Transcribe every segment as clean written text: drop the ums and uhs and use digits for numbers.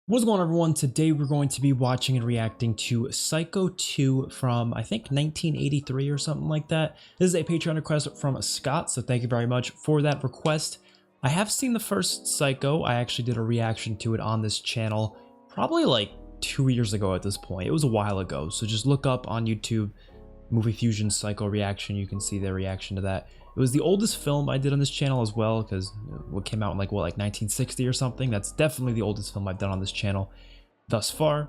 What's going on, everyone? Today we're going to be watching and reacting to Psycho 2 from, I think, 1983 or something like that. This is a Patreon request from Scott, so thank you very much for that request. I have seen the first Psycho. I actually did a reaction to it on this channel probably like 2 years ago at this point. It was a while ago, so just look up on YouTube Movie Fusion Psycho reaction. You can see their reaction to that. It was the oldest film I did on this channel as well, because what came out in like 1960 or something. That's definitely the oldest film I've done on this channel thus far,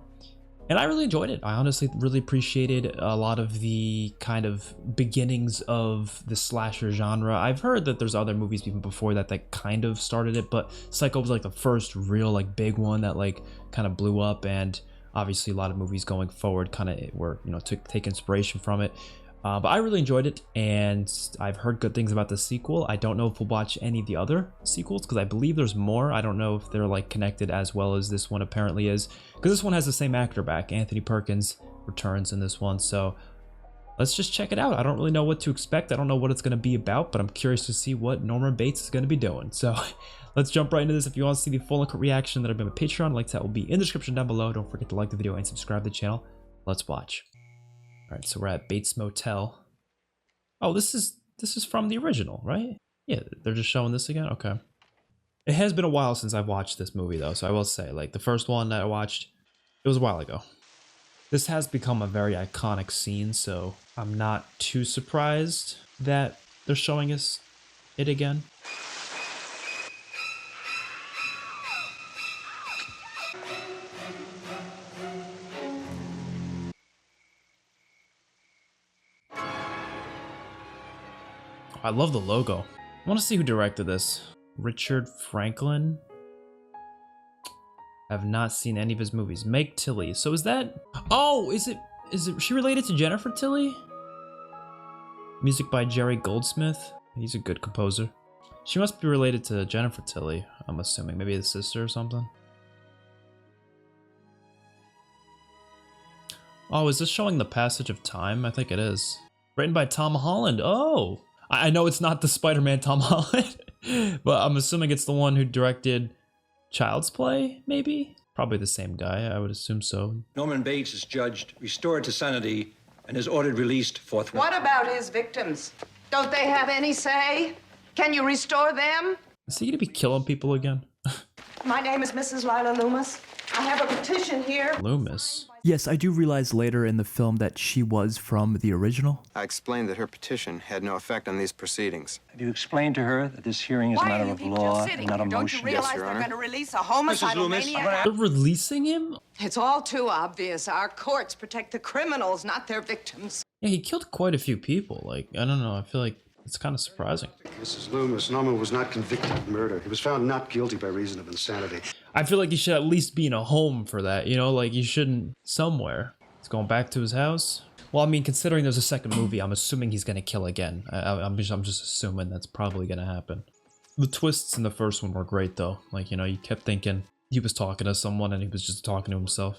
and I really enjoyed it. I honestly really appreciated a lot of the kind of beginnings of the slasher genre. I've heard that there's other movies even before that that kind of started it, but Psycho was like the first real like big one that like kind of blew up, and obviously a lot of movies going forward kind of were, you know, take inspiration from it. But I really enjoyed it, and I've heard good things about the sequel. I don't know if we'll watch any of the other sequels, because I believe there's more. I don't know if they're like connected as well as this one apparently is, because this one has the same actor back. Anthony Perkins returns in this one, so let's just check it out. I don't really know what to expect. I don't know what it's going to be about, but I'm curious to see what Norman Bates is going to be doing. So let's jump right into this. If you want to see the full reaction that I've been with Patreon, links that will be in the description down below. Don't forget to like the video and subscribe to the channel. Let's watch. All right, so we're at Bates Motel. Oh, this is from the original, right? Yeah, they're just showing this again. Okay. It has been a while since I've watched this movie though, so I will say, like, the first one that I watched, it was a while ago. This has become a very iconic scene, so I'm not too surprised that they're showing us it again. I love the logo. I want to see who directed this. Richard Franklin? I've not seen any of his movies. Meg Tilly. So is that... Oh, is it she related to Jennifer Tilly? Music by Jerry Goldsmith. He's a good composer. She must be related to Jennifer Tilly, I'm assuming. Maybe his sister or something. Oh, is this showing the passage of time? I think it is. Written by Tom Holland. Oh! I know it's not the Spider-Man Tom Holland, but I'm assuming it's the one who directed Child's Play, maybe? Probably the same guy, I would assume so. Norman Bates is judged, restored to sanity, and is ordered released forthwith. What about his victims? Don't they have any say? Can you restore them? Is he gonna be killing people again? My name is Mrs. Lila Loomis. I have a petition here. Loomis? Yes, I do realize later in the film that she was from the original. I explained that her petition had no effect on these proceedings. Have you explained to her that this hearing is a matter of law and not emotion? Don't you realize Yes, Your they're Honor. going to release a homicidal Loomis, maniac? They're releasing him? It's all too obvious. Our courts protect the criminals, not their victims. Yeah, he killed quite a few people. Like, I don't know, I feel like it's kind of surprising. Mrs. Loomis, Norman was not convicted of murder. He was found not guilty by reason of insanity. I feel like he should at least be in a home for that, you know? Like, you shouldn't somewhere. He's going back to his house. Well, I mean, considering there's a second movie, I'm assuming he's gonna kill again. I'm just assuming that's probably gonna happen. The twists in the first one were great, though. Like, you know, you kept thinking he was talking to someone and he was just talking to himself.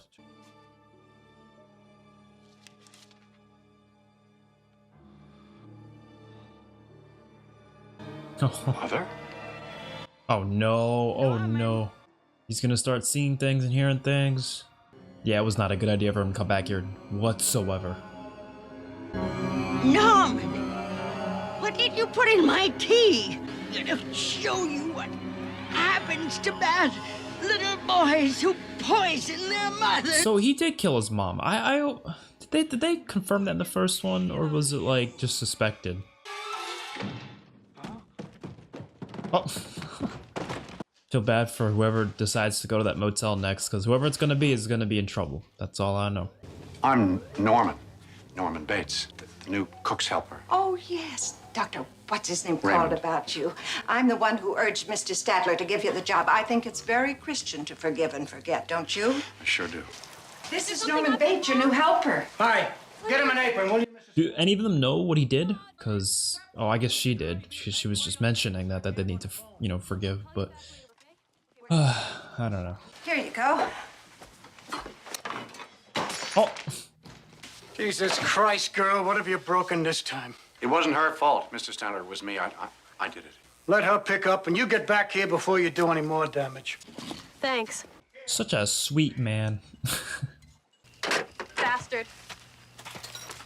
Mother? Oh no, oh no. He's gonna start seeing things and hearing things. Yeah, it was not a good idea for him to come back here whatsoever. Norman, what did you put in my tea? Gonna show you what happens to bad little boys who poison their mothers. So he did kill his mom. Did they confirm that in the first one, or was it like just suspected? Oh. Feel bad for whoever decides to go to that motel next, because whoever it's gonna be is gonna be in trouble. That's all I know. I'm Norman Bates, the new cook's helper. Oh, yes. Dr. What's-his-name Raymond. called about you. I'm the one who urged Mr. Statler to give you the job. I think it's very Christian to forgive and forget, don't you? I sure do. This is Norman Bates, your new helper. Hi, get him an apron, will you, Mrs. Do any of them know what he did? Because, oh, I guess she did. She was just mentioning that they need to, you know, forgive, but I don't know. Here you go. Oh, Jesus Christ, girl, what have you broken this time? It wasn't her fault, Mr. Stanley. It was me. I did it. Let her pick up, and you get back here before you do any more damage. Thanks. Such a sweet man. Bastard.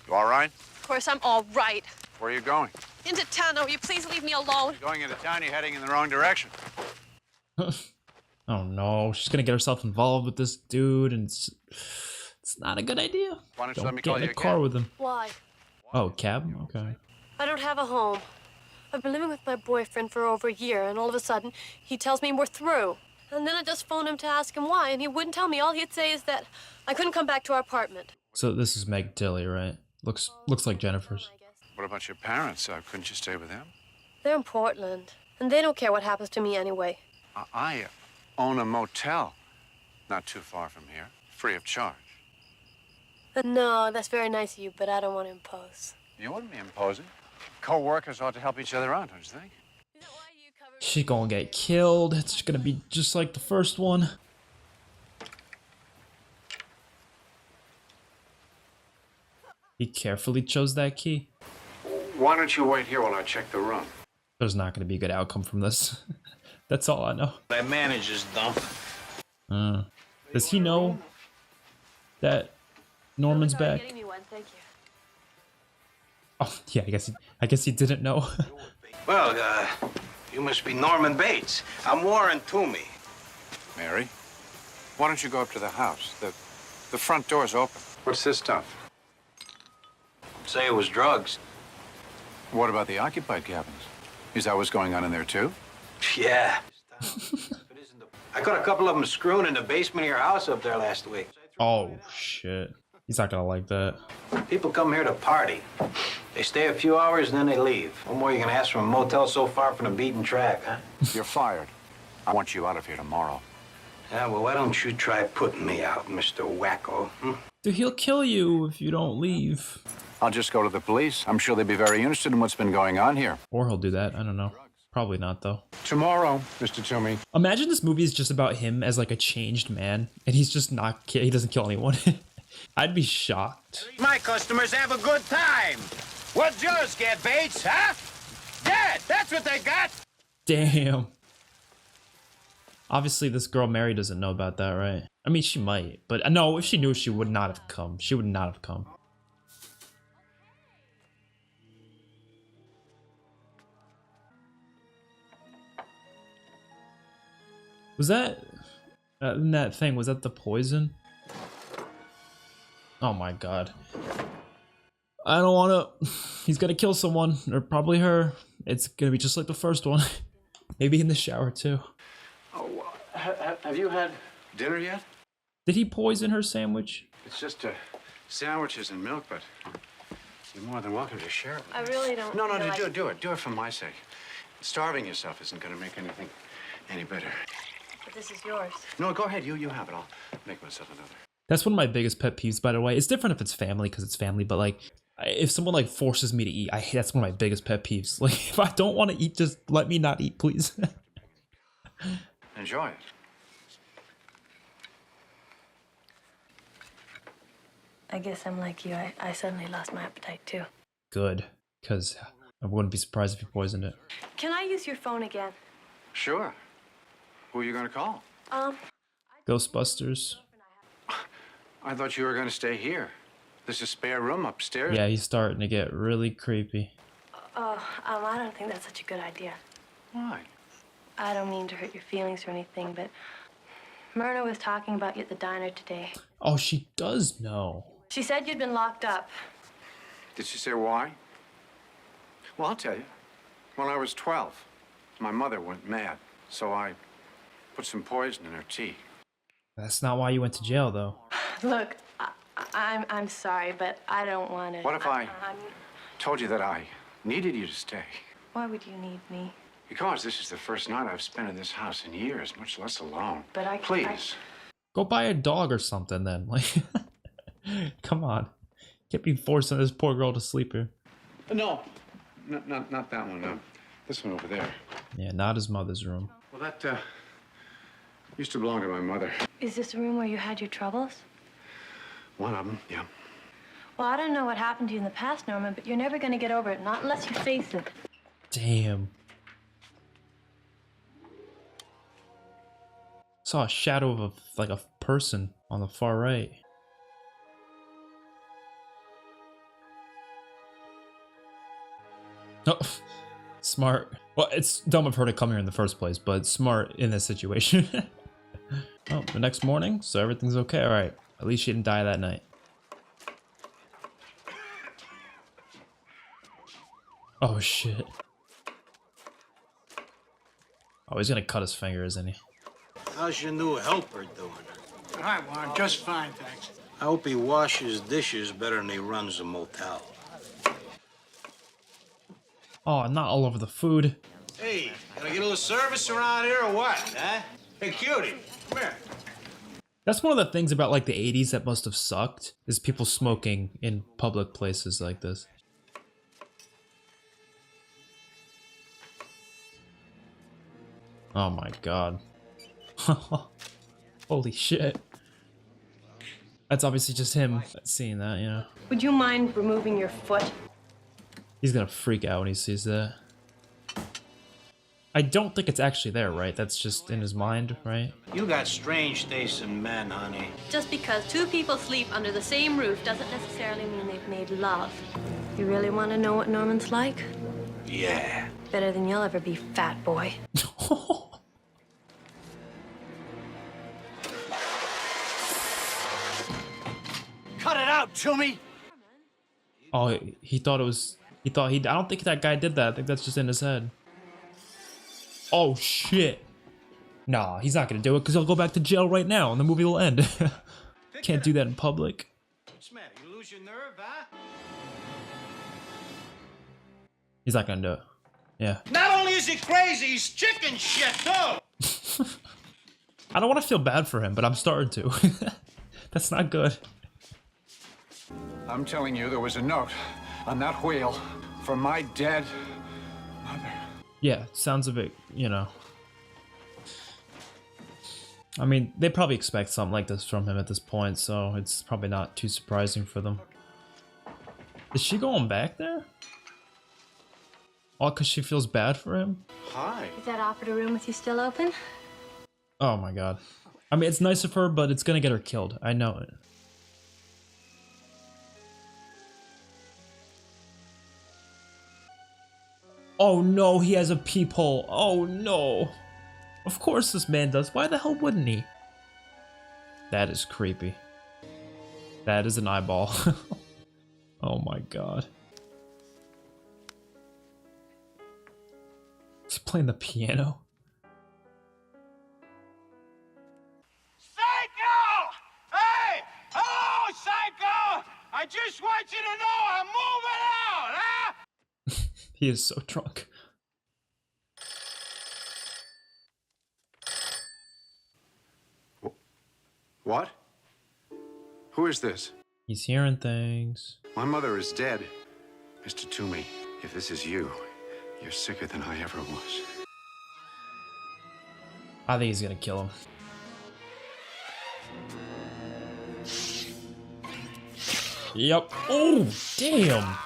You all right? Of course, I'm all right. Where are you going? Into town. Now, will you please leave me alone? Going into town, you're heading in the wrong direction. Oh no, she's gonna get herself involved with this dude, and it's not a good idea. Why don't you Don't let me get call in you a a car cab? with him. Why? Oh, cab? Okay. I don't have a home. I've been living with my boyfriend for over a year, and all of a sudden, he tells me we're through. And then I just phoned him to ask him why, and he wouldn't tell me. All he'd say is that I couldn't come back to our apartment. So this is Meg Tilly, right? Looks like Jennifer's. What about your parents? Couldn't you stay with them? They're in Portland, and they don't care what happens to me anyway. I own a motel not too far from here, free of charge. No, that's very nice of you, but I don't want to impose. You wouldn't be imposing. Co-workers ought to help each other out, don't you think? She's gonna get killed. It's gonna be just like the first one. He carefully chose that key. Why don't you wait here while I check the room? There's not gonna be a good outcome from this. That's all I know. That manager's dump. Does he know that Norman's back? Getting me one, thank you. Oh yeah, I guess he didn't know. Well, you must be Norman Bates. I'm Warren Toomey. Mary, why don't you go up to the house? The front door's open. What's this stuff? Say it was drugs. What about the occupied cabins? Is that what's going on in there, too? Yeah. I caught a couple of them screwing in the basement of your house up there last week. Oh shit, he's not gonna like that. People come here to party. They stay a few hours and then they leave. What more are you gonna ask from a motel so far from the beaten track, huh? You're fired. I want you out of here tomorrow. Yeah, well, why don't you try putting me out, Mr. Wacko? Dude, he'll kill you if you don't leave. I'll just go to the police. I'm sure they'd be very interested in what's been going on here. Or he'll do that, I don't know. Probably not though. Tomorrow, Mr. Toomey. Imagine this movie is just about him as like a changed man, and he's just not, he doesn't kill anyone. I'd be shocked. My customers have a good time. What'd yours get, Bates, huh? Yeah, that's what they got. Damn. Obviously this girl Mary doesn't know about that, right? I mean, she might, but no, if she knew, she would not have come. She would not have come. Was that in that thing? Was that the poison? Oh my god! I don't want to. He's gonna kill someone, or probably her. It's gonna be just like the first one. Maybe in the shower too. Oh, have you had dinner yet? Did he poison her sandwich? It's just sandwiches and milk, but you're more than welcome to share it with I me. really don't. No, feel like... do it. Do it for my sake. Starving yourself isn't going to make anything any better. But this is yours. No, go ahead. You have it. I'll make myself another. That's one of my biggest pet peeves, by the way. It's different if it's family, because it's family, but like, if someone like forces me to eat, that's one of my biggest pet peeves. Like, if I don't want to eat, just let me not eat, please. Enjoy it. I guess I'm like you. I suddenly lost my appetite, too. Good, because I wouldn't be surprised if you poisoned it. Can I use your phone again? Sure. Who are you going to call? Ghostbusters. I thought you were going to stay here. There's a spare room upstairs. Yeah, he's starting to get really creepy. I don't think that's such a good idea. Why? I don't mean to hurt your feelings or anything, but Myrna was talking about you at the diner today. Oh, she does know. She said you'd been locked up. Did she say why? Well, I'll tell you. When I was 12, my mother went mad, so I put some poison in her tea. That's not why you went to jail, though. Look, I'm sorry, but I don't want to. What if I told you that I needed you to stay? Why would you need me? Because this is the first night I've spent in this house in years, much less alone. But Please. Go buy a dog or something, then. Like, come on. Can't be forcing this poor girl to sleep here. No, not that one. No, this one over there. Yeah, not his mother's room. Well, that used to belong to my mother. Is this the room where you had your troubles? One of them, yeah. Well, I don't know what happened to you in the past, Norman, but you're never going to get over it, not unless you face it. Damn. Saw a shadow of like a person on the far right. Oh, smart. Well, it's dumb of her to come here in the first place, but smart in this situation. Oh, the next morning, so everything's okay. All right, at least she didn't die that night. Oh shit. Oh, he's gonna cut his finger, isn't he? How's your new helper doing? Hi, Warren. Just fine, thanks. I hope he washes dishes better than he runs a motel. Oh, not all over the food. Hey, can I get a little service around here or what, huh? Hey, cutie, come here. That's one of the things about like the 80s that must have sucked, is people smoking in public places like this. Oh my god. Holy shit. That's obviously just him seeing that, you know. Would you mind removing your foot? He's gonna freak out when he sees that. I don't think it's actually there, right? That's just in his mind, right? You got strange taste in men, honey. Just because two people sleep under the same roof doesn't necessarily mean they've made love. You really want to know what Norman's like? Yeah. Better than you'll ever be, fat boy. Cut it out, Toomey! Oh, he thought it was... I don't think that guy did that. I think that's just in his head. Oh, shit. Nah, he's not gonna do it because he'll go back to jail right now and the movie will end. Can't do that in public. What's the matter? You lose your nerve, huh? He's not gonna do it. Yeah. Not only is he crazy, he's chicken shit, too! I don't want to feel bad for him, but I'm starting to. That's not good. I'm telling you, there was a note on that wheel from my dead mother. Yeah, sounds a bit, you know. I mean, they probably expect something like this from him at this point, so it's probably not too surprising for them. Is she going back there? All because she feels bad for him? Hi. Is that operative room with you still open? Oh my god. I mean, it's nice of her, but it's gonna get her killed. I know it. Oh no, he has a peephole. Oh no. Of course this man does. Why the hell wouldn't he? That is creepy. That is an eyeball. Oh my god. Is he playing the piano? Psycho! Hey! Hello, Psycho! I just want you to know I'm moving out, huh? He is so drunk. What? Who is this? He's hearing things. My mother is dead. Mr. Toomey, if this is you, you're sicker than I ever was. I think he's gonna kill him. Yep. Oh, damn.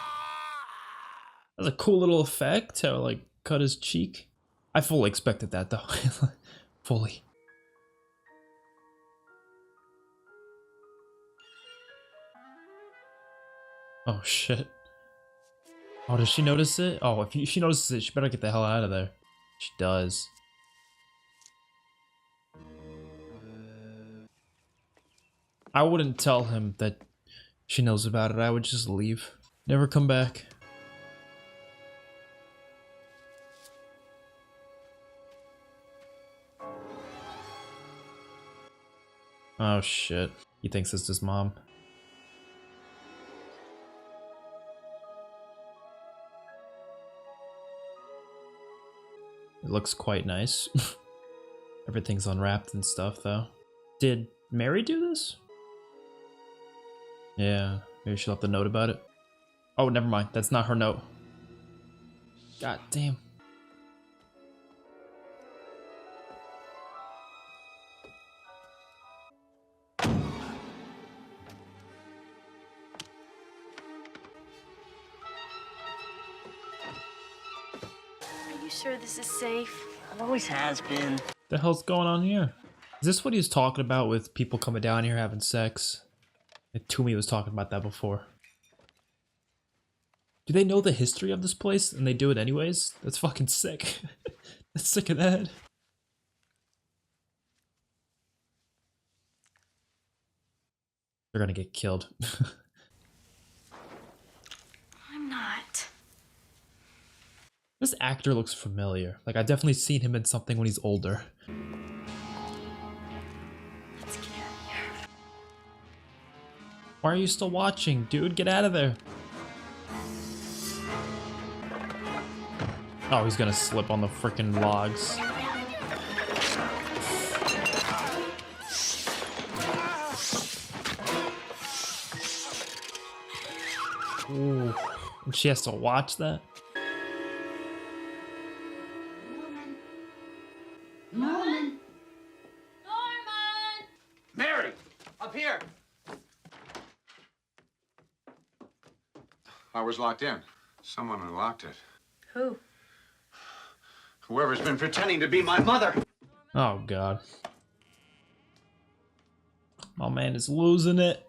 That's a cool little effect, how like cut his cheek. I fully expected that though. Fully. Oh shit. Oh, does she notice it? Oh, if she notices it, she better get the hell out of there. She does. I wouldn't tell him that she knows about it. I would just leave. Never come back. Oh shit. He thinks it's his mom. It looks quite nice. Everything's unwrapped and stuff though. Did Mary do this? Yeah, maybe she left a note about it. Oh, never mind. That's not her note. God damn. Are you sure this is safe? It always has been. The hell's going on here? Is this what he was talking about with people coming down here having sex? Like Toomey was talking about that before. Do they know the history of this place and they do it anyways? That's fucking sick. That's sick of that. They're gonna get killed. I'm not. This actor looks familiar. Like, I've definitely seen him in something when he's older. Let's get out of here. Why are you still watching? Dude, get out of there. Oh, he's gonna slip on the freaking logs. Ooh. And she has to watch that? Norman. Mary! Up here! I was locked in. Someone unlocked it. Who? Whoever's been pretending to be my mother. Oh, God. My man is losing it.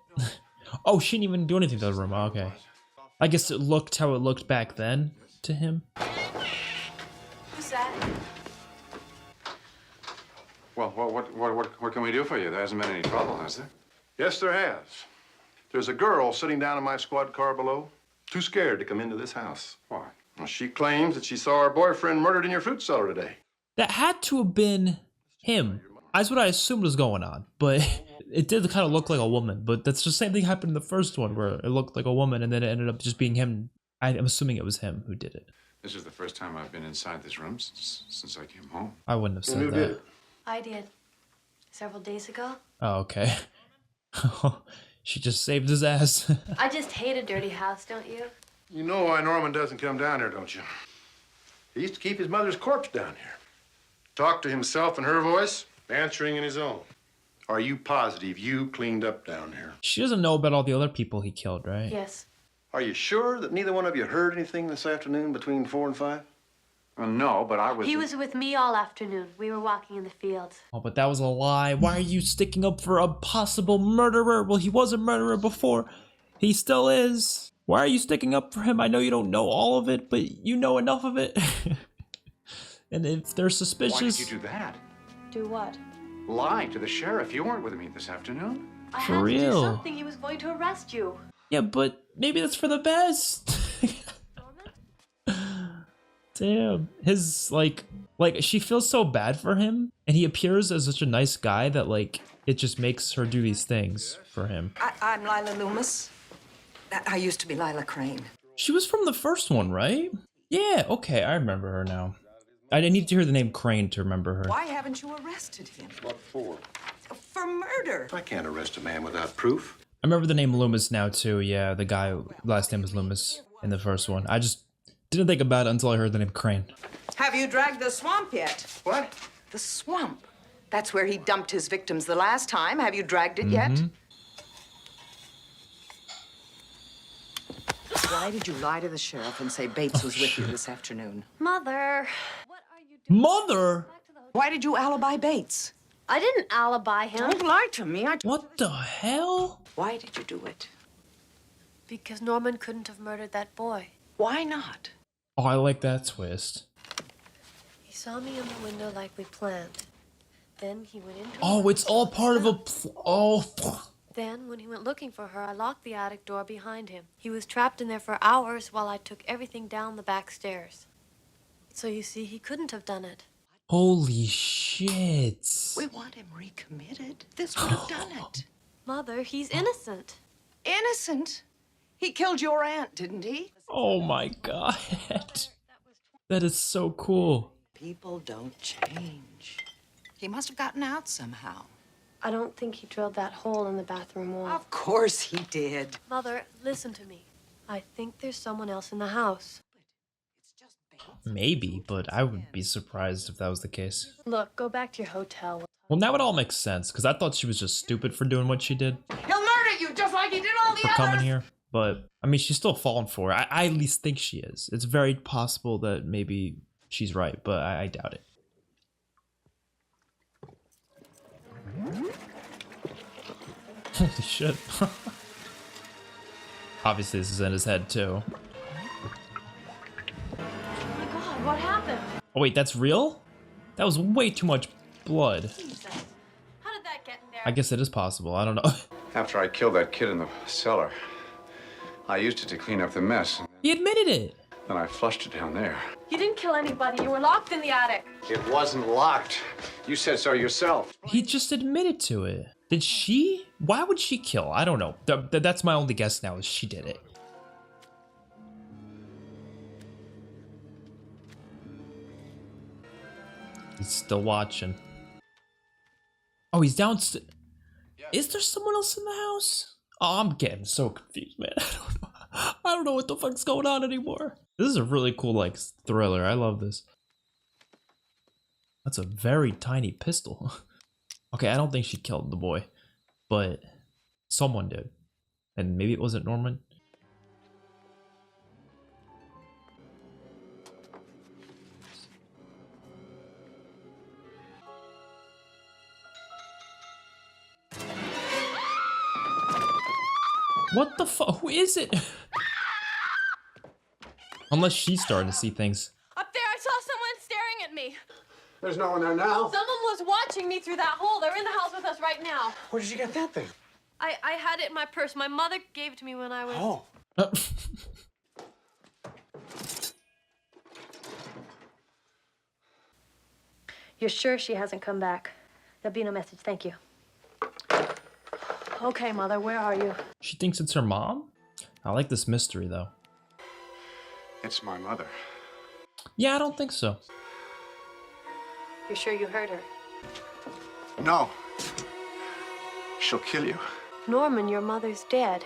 Oh, she didn't even do anything to the room. Okay. I guess it looked how it looked back then to him. Who's that? Well, what can we do for you? There hasn't been any trouble, has there? Yes, there has. There's a girl sitting down in my squad car below, too scared to come into this house. Why? Well, she claims that she saw her boyfriend murdered in your fruit cellar today. That had to have been him. That's what I assumed was going on, but it did kind of look like a woman. But that's the same thing happened in the first one, where it looked like a woman, and then it ended up just being him. I'm assuming it was him who did it. This is the first time I've been inside this room since I came home. I wouldn't have said Who that. did it? I did. Several days ago. Oh, okay. She just saved his ass. I just hate a dirty house, don't you? You know why Norman doesn't come down here, don't you? He used to keep his mother's corpse down here. Talk to himself in her voice, answering in his own. Are you positive you cleaned up down here? She doesn't know about all the other people he killed, right? Yes. Are you sure that neither one of you heard anything this afternoon between 4 and 5? Well, no, but I was... He was with me all afternoon. We were walking in the fields. Oh, but that was a lie. Why are you sticking up for a possible murderer? Well, he was a murderer before. He still is. Why are you sticking up for him? I know you don't know all of it, but you know enough of it. And if they're suspicious... Why did you do that? Do what? Lie to the sheriff. You weren't with me this afternoon. I For had to do real? something. He was going to arrest you. Yeah, but maybe that's for the best. Damn. His, like, she feels so bad for him, and he appears as such a nice guy that, like, it just makes her do these things for him. I'm Lila Loomis. I used to be Lila Crane. She was from the first one, right? Yeah, okay, I remember her now. I need to hear the name Crane to remember her. Why haven't you arrested him? What for? For murder. I can't arrest a man without proof. I remember the name Loomis now, too. Yeah, the guy, last name was Loomis in the first one. I just didn't think about it until I heard the name Crane. Have you dragged the swamp yet? What? The swamp. That's where he dumped his victims the last time. Have you dragged it yet? Why did you lie to the sheriff and say Bates was with you this afternoon? Mother. What are you doing? Mother? Why did you alibi Bates? I didn't alibi him. Don't lie to me. What the hell? Why did you do it? Because Norman couldn't have murdered that boy. Why not? Oh, I like that twist. He saw me in the window like we planned. Then he went into... Oh, it's all part of a... Oh... Then, when he went looking for her, I locked the attic door behind him. He was trapped in there for hours while I took everything down the back stairs. So you see, he couldn't have done it. Holy shit. We want him recommitted. This would have done it. Mother, he's innocent. Innocent? He killed your aunt, didn't he? Oh my god. That is so cool. People don't change. He must have gotten out somehow. I don't think he drilled that hole in the bathroom wall. Of course he did. Mother, listen to me. I think there's someone else in the house. Maybe, but I would be surprised if that was the case. Look, go back to your hotel. Well, now it all makes sense, because I thought she was just stupid for doing what she did, He'll murder you just like he did all the for others. coming here. But, I mean, she's still falling for it. I at least think she is. It's very possible that maybe she's right, but I doubt it. Holy shit. Obviously, this is in his head, too. Oh my God, what happened? Oh, wait, that's real? That was way too much blood. Jesus. How did that get in there? I guess it is possible. I don't know. After I killed that kid in the cellar, I used it to clean up the mess. He admitted it. Then I flushed it down there. You didn't kill anybody. You were locked in the attic. It wasn't locked. You said so yourself. He just admitted to it. Did she? Why would she kill? I don't know. That's my only guess now, is she did it. He's still watching. Oh, he's downstairs. Is there someone else in the house? Oh, I'm getting so confused, man. I don't know what the fuck's going on anymore. This is a really cool, like, thriller. I love this. That's a very tiny pistol. Okay, I don't think she killed the boy, but someone did. And maybe it wasn't Norman. What the fuck? Who is it? Unless she's starting to see things. Up there, I saw someone staring at me. There's no one there now. Someone was watching me through that hole. They're in the house with us right now. Where did you get that thing? I had it in my purse. My mother gave it to me when I was... Oh. You're sure she hasn't come back? There'll be no message, thank you. Okay, Mother, where are you? She thinks it's her mom? I like this mystery, though. It's my mother. Yeah, I don't think so. You're sure you heard her? No. She'll kill you. Norman, your mother's dead.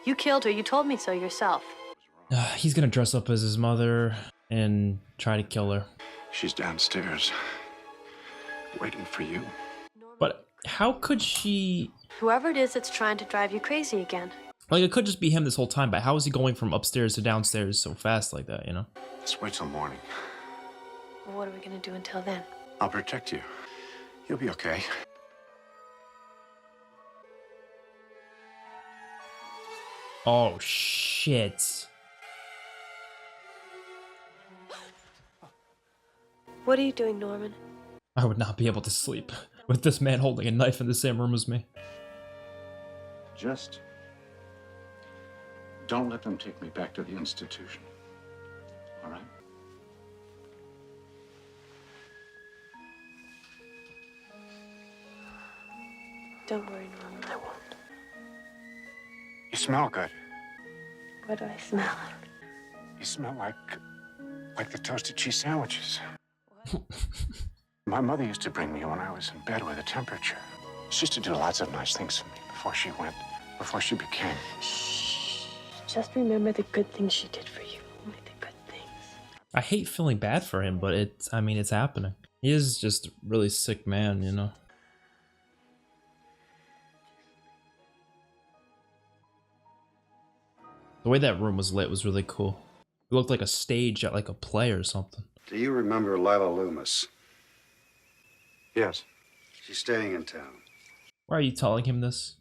You killed her. You told me so yourself. He's gonna dress up as his mother and try to kill her. She's downstairs, waiting for you. But how could she... Whoever it is that's trying to drive you crazy again. Like, it could just be him this whole time, but how is he going from upstairs to downstairs so fast like that, you know? Let's wait till morning. Well, what are we gonna do until then? I'll protect you. You'll be okay. Oh, shit. What are you doing, Norman? I would not be able to sleep with this man holding a knife in the same room as me. Just don't let them take me back to the institution. All right? Don't worry, Norman, I won't. You smell good. What do I smell? You smell like the toasted cheese sandwiches. My mother used to bring me when I was in bed with a temperature. She used to do lots of nice things for me before she became. Shh. Just remember the good things she did for you. Only the good things. I hate feeling bad for him, but it's happening. He is just a really sick man, you know? The way that room was lit was really cool. It looked like a stage at like a play or something. Do you remember Lila Loomis? Yes. She's staying in town. Why are you telling him this?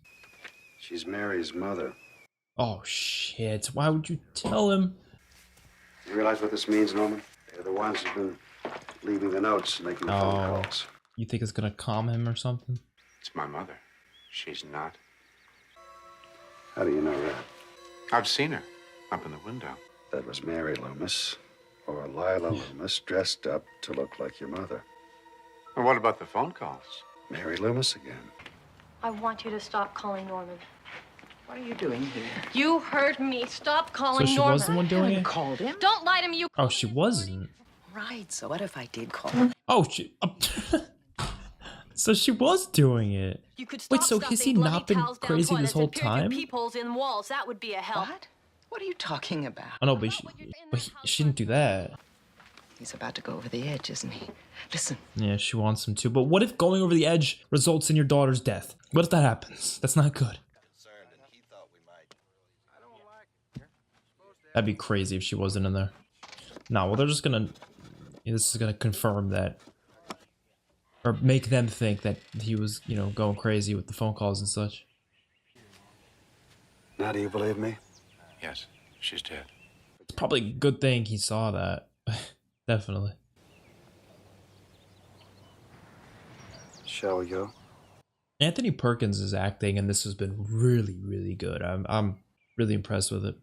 She's Mary's mother. Oh shit, why would you tell him? You realize what this means, Norman? They're the ones who've been leaving the notes and making the phone calls. You think it's gonna calm him or something? It's my mother. She's not. How do you know that? I've seen her up in the window. That was Mary Loomis, or Lila Loomis, dressed up to look like your mother. And what about the phone calls? Mary Loomis again. I want you to stop calling Norman. What are you doing here? You heard me. Stop calling So she Norman. was the one doing it? Called him? Don't lie to me. You. Oh, she wasn't. Right, so what if I did call him? Oh, she... So she was doing it. You could stop Wait, so has he stuffing not been bloody towels down crazy this toilets whole and peer time? through peepholes in walls. That would be a help. What? What are you talking about? Oh no, but she didn't do that. He's about to go over the edge, isn't he? Listen. Yeah, she wants him to. But what if going over the edge results in your daughter's death? What if that happens? That's not good. That'd be crazy if she wasn't in there. No, well, they're just gonna... This is gonna confirm that... Or make them think that he was, you know, going crazy with the phone calls and such. Now do you believe me? Yes, she's dead. It's probably a good thing he saw that. Definitely. Shall we go? Anthony Perkins is acting, and this has been really, really good. I'm really impressed with it.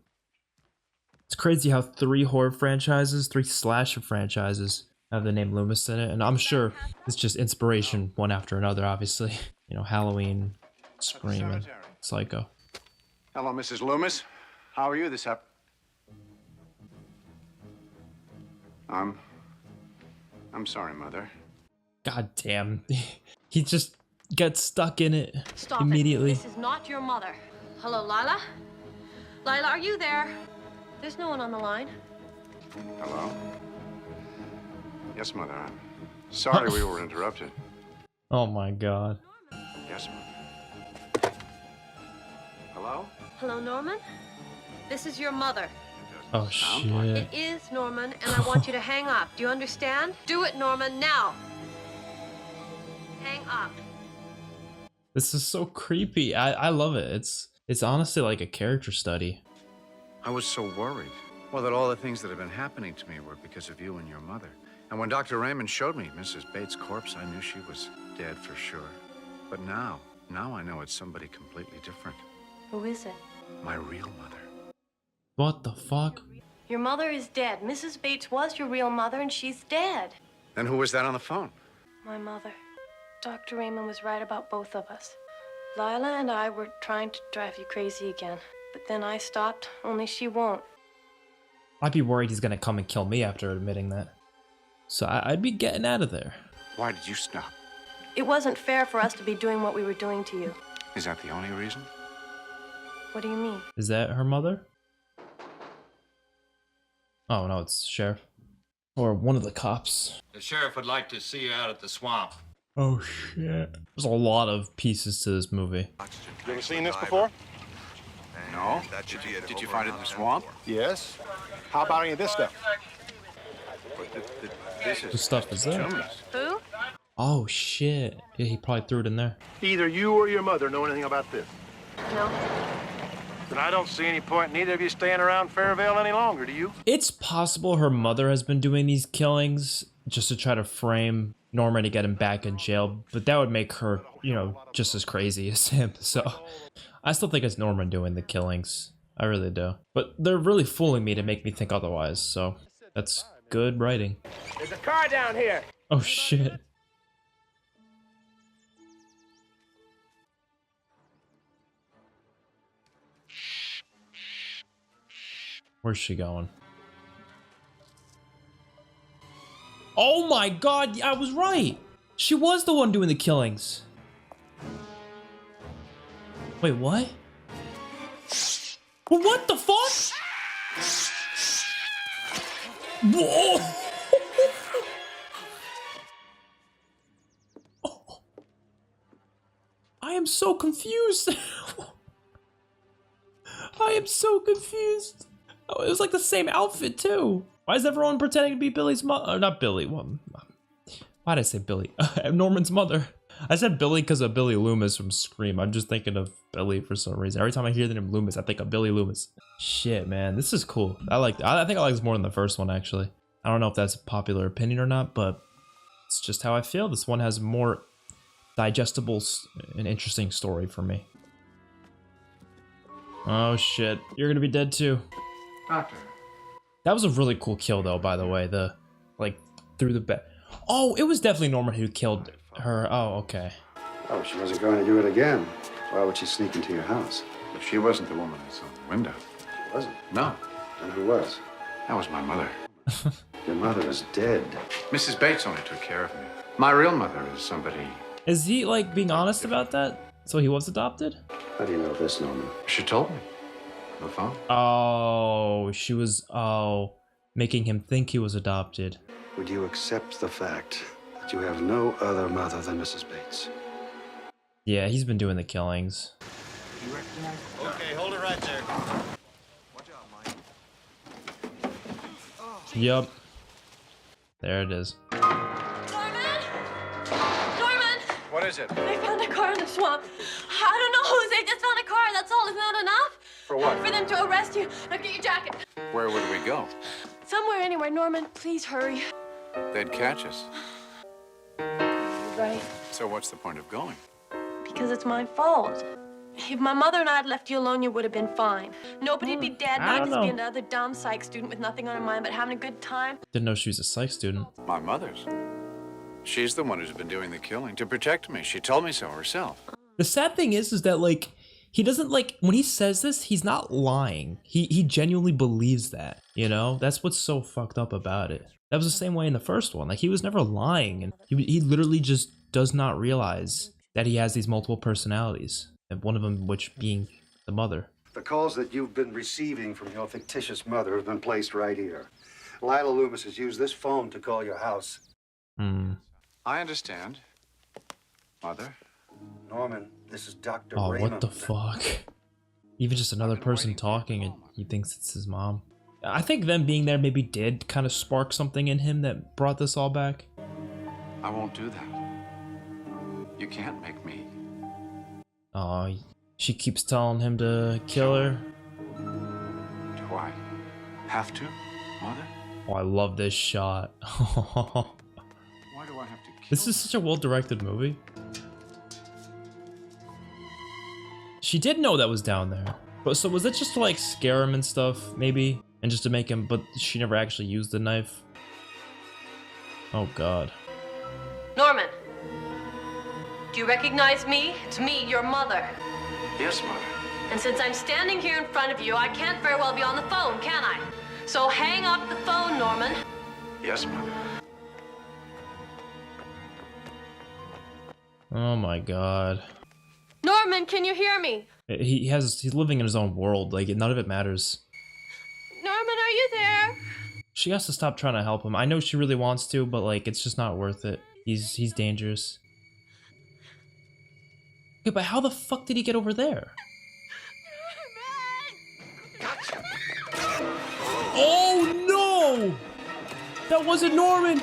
It's crazy how 3 horror franchises, 3 slasher franchises have the name Loomis in it, and I'm sure it's just inspiration one after another, obviously. You know, Halloween, Scream, and Psycho. Hello, Mrs. Loomis. How are you this up? I'm sorry, Mother. God damn. He just gets stuck in it Stop immediately. It. This is not your mother. Hello, Lila? Lila, are you there? There's no one on the line. Hello? Yes, Mother. I'm sorry we were interrupted. Oh my god. Yes, Mother. Hello? Hello, Norman? This is your mother. Oh shit. It is, Norman, and I want you to hang up. Do you understand? Do it, Norman, now. Hang up. This is so creepy. I love it. It's honestly like a character study. I was so worried. Well, that all the things that have been happening to me were because of you and your mother. And when Dr. Raymond showed me Mrs. Bates' corpse, I knew she was dead for sure. But now I know it's somebody completely different. Who is it? My real mother. What the fuck? Your mother is dead. Mrs. Bates was your real mother, and she's dead. Then who was that on the phone? My mother. Dr. Raymond was right about both of us. Lila and I were trying to drive you crazy again. But then I stopped, only she won't. I'd be worried he's gonna come and kill me after admitting that. So I'd be getting out of there. Why did you stop? It wasn't fair for us to be doing what we were doing to you. Is that the only reason? What do you mean? Is that her mother? Oh no, it's Sheriff. Or one of the cops. The sheriff would like to see you out at the swamp. Oh shit. There's a lot of pieces to this movie. You ever seen this before? No. Did you find it in the swamp? Yes. How about any of this stuff? This The stuff is there. Who? Oh shit. Yeah, he probably threw it in there. Either you or your mother know anything about this. No. Then I don't see any point in either of you staying around Fairvale any longer, do you? It's possible her mother has been doing these killings just to try to frame Norman to get him back in jail, but that would make her, you know, just as crazy as him. So I still think it's Norman doing the killings. I really do. But they're really fooling me to make me think otherwise, so that's good writing. There's a car down here. Oh shit. Where's she going? Oh my god, I was right! She was the one doing the killings. Wait, what? What the fuck? Whoa! I am so confused. I am so confused. Oh, it was like the same outfit too. Why is everyone pretending to be Billy's mother? Not Billy. Why did I say Billy? Norman's mother. I said Billy because of Billy Loomis from Scream. I'm just thinking of Billy for some reason. Every time I hear the name Loomis, I think of Billy Loomis. Shit, man, this is cool. I think I like this more than the first one actually. I don't know if that's a popular opinion or not, but it's just how I feel. This one has more digestible and interesting story for me. Oh shit, you're gonna be dead too. Doctor. That was a really cool kill though, by the way. The, like, through the bed. Oh, it was definitely Norman who killed her. Oh, okay. Oh, she wasn't going to do it again. Why would she sneak into your house? If she wasn't the woman that's on the window. She wasn't? No. Then who was? That was my mother. Your mother is dead. Mrs. Bates only took care of me. My real mother is somebody... Is he, like, being honest about that? So he was adopted? How do you know this, Norman? She told me. On the phone. Oh, she was, making him think he was adopted. Would you accept the fact that you have no other mother than Mrs. Bates? Yeah, he's been doing the killings. Okay, hold it right there. Yup. There it is. Norman! Norman! What is it? They found a car in the swamp. I don't know whose. They just found a car. That's all. Is not enough? For what? For them to arrest you. Now get your jacket. Where would we go? Somewhere, anywhere. Norman, please hurry. They'd catch us. Right. So what's the point of going? Because it's my fault. If my mother and I had left you alone, you would have been fine. Nobody'd be dead, I not don't just be know. another dumb psych student with nothing on her mind but having a good time. Didn't know she was a psych student. My mother's. She's the one who's been doing the killing to protect me. She told me so herself. The sad thing is that like he doesn't like when he says this, he's not lying. He genuinely believes that, you know? That's what's so fucked up about it. That was the same way in the first one. Like he was never lying, and he literally just does not realize that he has these multiple personalities, and one of them which being the mother. The calls that you've been receiving from your fictitious mother have been placed right here. Lila Loomis has used this phone to call your house. I understand. Mother? Norman, this is Dr. Oh, Raymond. what the fuck? Even just another person talking, and he thinks it's his mom. I think them being there maybe did kind of spark something in him that brought this all back. I won't do that. You can't make me. Oh, she keeps telling him to kill her. Do I have to, Mother? Oh, I love this shot. Why do I have to kill This is such a well-directed movie. She did know that was down there. But so was it just to like scare him and stuff, maybe? And just to make him, but she never actually used the knife. Oh god. Norman, do you recognize me? It's me, your mother. Yes, Mother. And since I'm standing here in front of you, I can't very well be on the phone, can I? So hang up the phone, Norman. Yes, Mother. Oh my god. Norman, can you hear me? He's living in his own world, like none of it matters. Norman, are you there? She has to stop trying to help him. I know she really wants to, but like it's just not worth it. He's dangerous. Okay, but how the fuck did he get over there? Oh no! That wasn't Norman!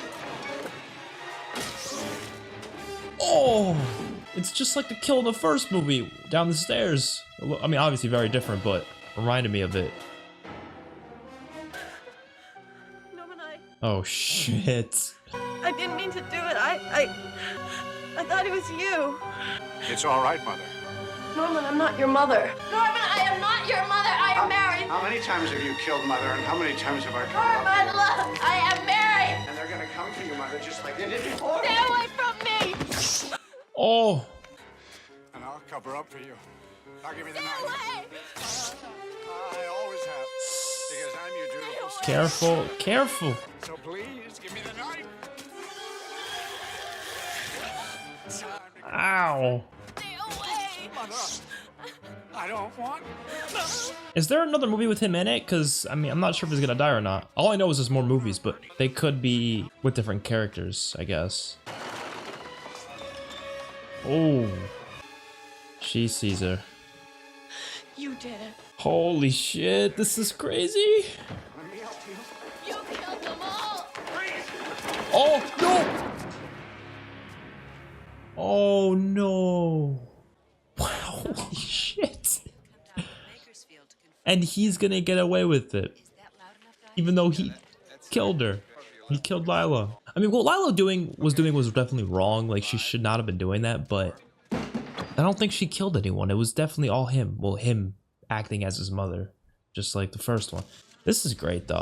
Oh! It's just like the kill in the first movie, down the stairs. I mean, obviously very different, but reminded me of it. Oh shit. I didn't mean to do it. I thought it was you. It's all right, Mother. Norman, I'm not your mother. Norman, I am not your mother. I am married. How many times have you killed Mother, and how many times have I come Norman, up? look, I am married. And they're gonna come for you, Mother, just like they did before. Stay away from me. Oh. And I'll cover up for you. I'll give you the Stay knife. away. I always have. Because I'm your dutiful son. Careful, careful. So please, give me the knife. Ow. Stay away. Mother, I don't want. Is there another movie with him in it? Because, I mean, I'm not sure if he's gonna die or not. All I know is there's more movies, but they could be with different characters, I guess. Oh. She sees her. You did it. Holy shit, this is crazy. Let me help you. You killed them all. Oh, no. Oh, no. Wow, holy shit. And he's gonna get away with it. Even though he killed her. He killed Lila. I mean, what Lila was doing was definitely wrong. Like, she should not have been doing that, but I don't think she killed anyone. It was definitely all him. Well, him acting as his mother, just like the first one. This is great, though.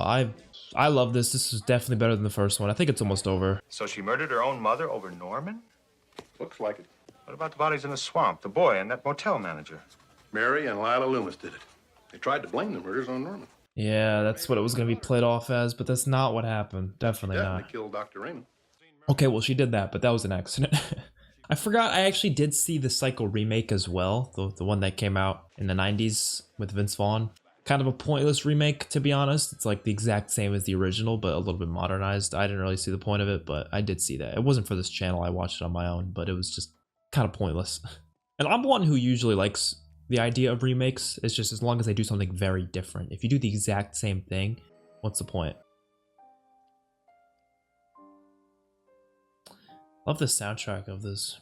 I love this. This is definitely better than the first one. I think it's almost over. So she murdered her own mother over Norman? Looks like it. What about the bodies in the swamp, the boy, and that motel manager? Mary and Lila Loomis did it. They tried to blame the murders on Norman. Yeah, that's what it was going to be played off as, but that's not what happened. Definitely not. They killed Dr. Raymond. Okay, well, she did that, but that was an accident. I forgot I actually did see the Psycho remake as well, the one that came out in the 90s with Vince Vaughn. Kind of a pointless remake, to be honest. It's like the exact same as the original, but a little bit modernized. I didn't really see the point of it, but I did see that. It wasn't for this channel. I watched it on my own, but it was just kind of pointless. And I'm one who usually likes the idea of remakes. It's just as long as they do something very different. If you do the exact same thing, what's the point? Love the soundtrack of this.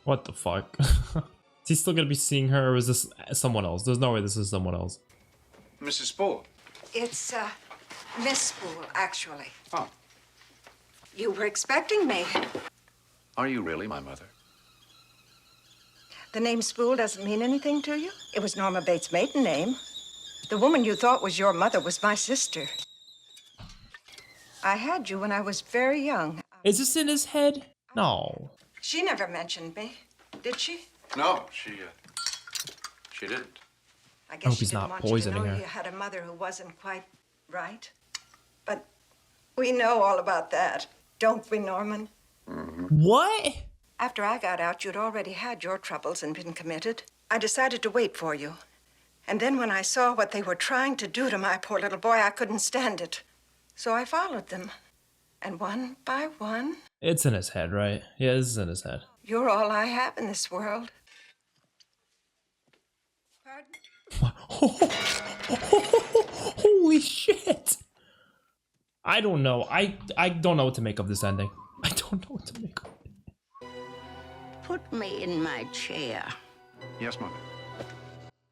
What the fuck? Is he still gonna be seeing her, or is this someone else? There's no way this is someone else. Mrs. Spool. It's, Miss Spool, actually. Oh. You were expecting me. Are you really my mother? The name Spool doesn't mean anything to you? It was Norma Bates' maiden name. The woman you thought was your mother was my sister. I had you when I was very young. Is this in his head? No. She never mentioned me, did she? No, she didn't. I guess I hope she he's didn't not want you to poisoning know her. you had a mother who wasn't quite right. But we know all about that, don't we, Norman? What? After I got out, you'd already had your troubles and been committed. I decided to wait for you. And then when I saw what they were trying to do to my poor little boy, I couldn't stand it. So I followed them. And one by one... It's in his head, right? Yeah, this is in his head. You're all I have in this world. Holy shit! I don't know. I don't know what to make of this ending. I don't know what to make of it. Put me in my chair. Yes, Mother.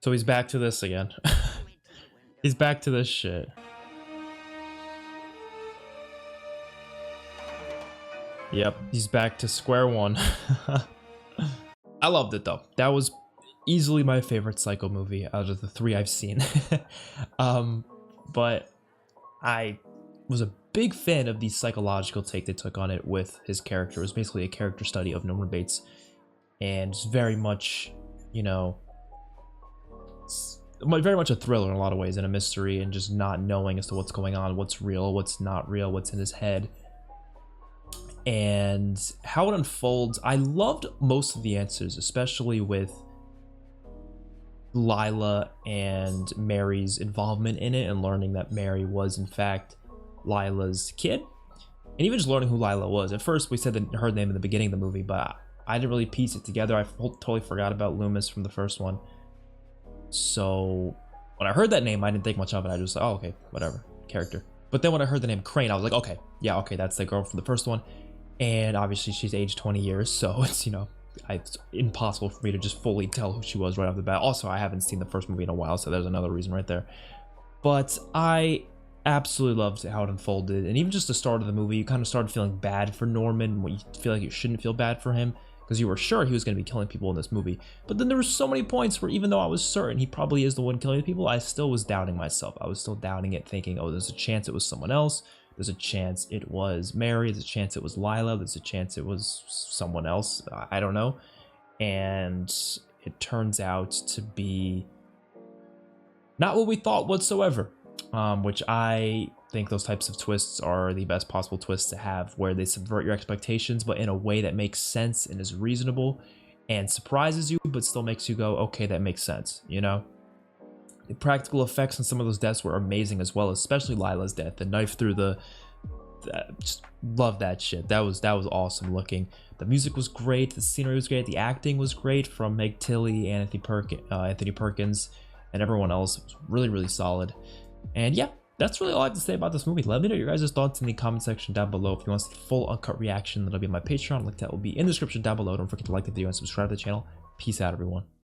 So he's back to this again. He's back to this shit. Yep, he's back to square one. I loved it though. That was easily my favorite Psycho movie out of the 3 I've seen. But I was a big fan of the psychological take they took on it with his character. It was basically a character study of Norman Bates, and it's very much, you know, very much a thriller in a lot of ways, and a mystery, and just not knowing as to what's going on, what's real, what's not real, what's in his head. And how it unfolds, I loved most of the answers, especially with Lila and Mary's involvement in it, and learning that Mary was in fact Lila's kid, and even just learning who Lila was. At first we said her name in the beginning of the movie, but I didn't really piece it together. I totally forgot about Loomis from the first one, so when I heard that name I didn't think much of it. I just, oh, okay, whatever, character. But then when I heard the name Crane, I was like, okay, yeah, okay, that's the girl from the first one. And obviously she's aged 20 years, so it's, you know, it's impossible for me to just fully tell who she was right off the bat. Also, I haven't seen the first movie in a while, so there's another reason right there. But I absolutely loved how it unfolded, and even just the start of the movie, you kind of started feeling bad for Norman, when you feel like you shouldn't feel bad for him, because you were sure he was going to be killing people in this movie. But then there were so many points where, even though I was certain he probably is the one killing people, I still was doubting myself. I was still doubting it, thinking, oh, there's a chance it was someone else. There's a chance it was Mary. There's a chance it was Lila. There's a chance it was someone else. I don't know. And it turns out to be not what we thought whatsoever, which I think those types of twists are the best possible twists to have, where they subvert your expectations, but in a way that makes sense and is reasonable and surprises you, but still makes you go, okay, that makes sense, you know? The practical effects on some of those deaths were amazing as well, especially Lila's death. The knife through the... just love that shit. That was awesome looking. The music was great. The scenery was great. The acting was great from Meg Tilly, Anthony Perkins, and everyone else. It was really, really solid. And yeah, that's really all I have to say about this movie. Let me know your guys' thoughts in the comment section down below. If you want to see the full uncut reaction, that'll be on my Patreon. Link that will be in the description down below. Don't forget to like the video and subscribe to the channel. Peace out, everyone.